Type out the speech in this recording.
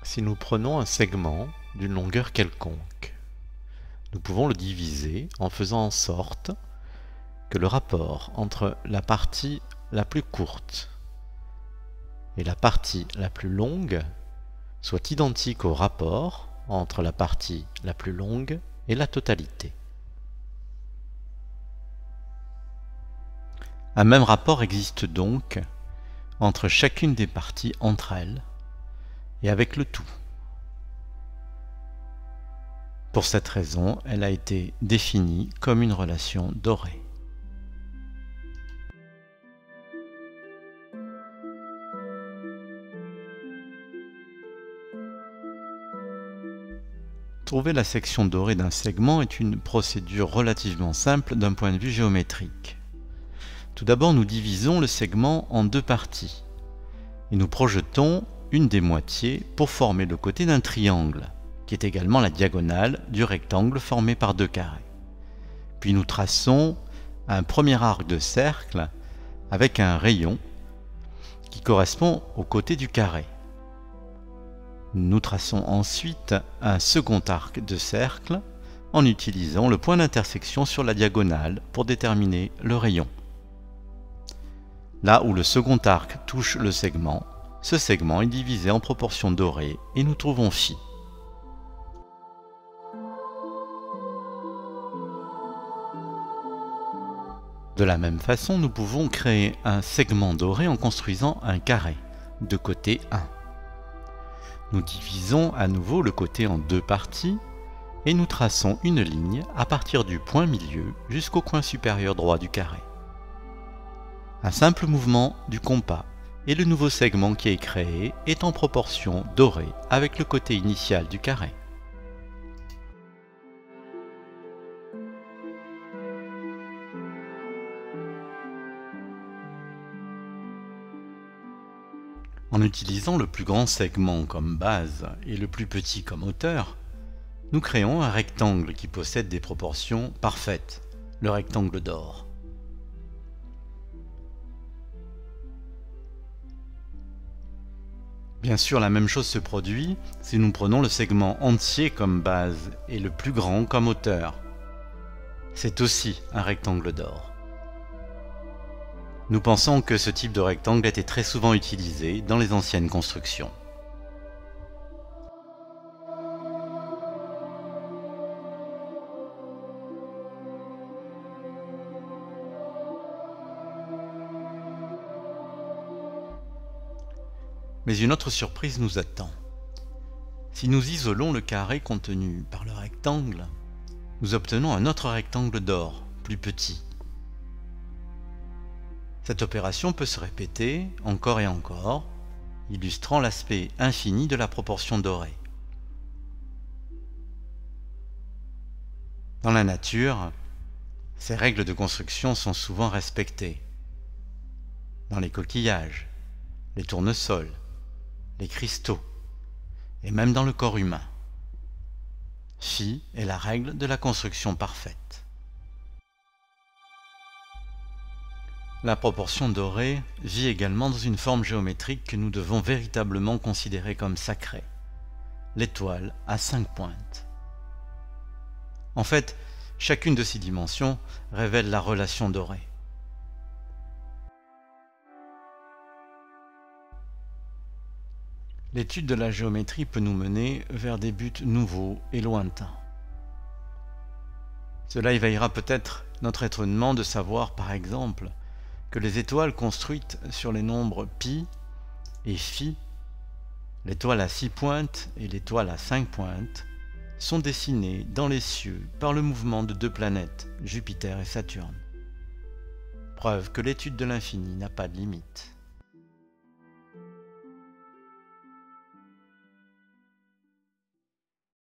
Si nous prenons un segment d'une longueur quelconque, nous pouvons le diviser en faisant en sorte que le rapport entre la partie la plus courte et la partie la plus longue soit identique au rapport entre la partie la plus longue et la totalité. Un même rapport existe donc entre chacune des parties entre elles et avec le tout. Pour cette raison, elle a été définie comme une relation dorée. Trouver la section dorée d'un segment est une procédure relativement simple d'un point de vue géométrique. Tout d'abord, nous divisons le segment en deux parties et nous projetons une des moitiés pour former le côté d'un triangle, qui est également la diagonale du rectangle formé par deux carrés. Puis nous traçons un premier arc de cercle avec un rayon qui correspond au côté du carré. Nous traçons ensuite un second arc de cercle en utilisant le point d'intersection sur la diagonale pour déterminer le rayon. Là où le second arc touche le segment, ce segment est divisé en proportion dorée et nous trouvons φ. De la même façon, nous pouvons créer un segment doré en construisant un carré de côté 1. Nous divisons à nouveau le côté en deux parties et nous traçons une ligne à partir du point milieu jusqu'au coin supérieur droit du carré. Un simple mouvement du compas et le nouveau segment qui est créé est en proportion dorée avec le côté initial du carré. En utilisant le plus grand segment comme base et le plus petit comme hauteur, nous créons un rectangle qui possède des proportions parfaites, le rectangle d'or. Bien sûr, la même chose se produit si nous prenons le segment entier comme base et le plus grand comme hauteur. C'est aussi un rectangle d'or. Nous pensons que ce type de rectangle était très souvent utilisé dans les anciennes constructions. Mais une autre surprise nous attend. Si nous isolons le carré contenu par le rectangle, nous obtenons un autre rectangle d'or, plus petit. Cette opération peut se répéter encore et encore, illustrant l'aspect infini de la proportion dorée. Dans la nature, ces règles de construction sont souvent respectées. Dans les coquillages, les tournesols, les cristaux, et même dans le corps humain. Φ est la règle de la construction parfaite. La proportion dorée vit également dans une forme géométrique que nous devons véritablement considérer comme sacrée, l'étoile à 5 pointes. En fait, chacune de ces dimensions révèle la relation dorée. L'étude de la géométrie peut nous mener vers des buts nouveaux et lointains. Cela éveillera peut-être notre étonnement de savoir, par exemple, que les étoiles construites sur les nombres π et φ, l'étoile à 6 pointes et l'étoile à 5 pointes, sont dessinées dans les cieux par le mouvement de deux planètes, Jupiter et Saturne. Preuve que l'étude de l'infini n'a pas de limite.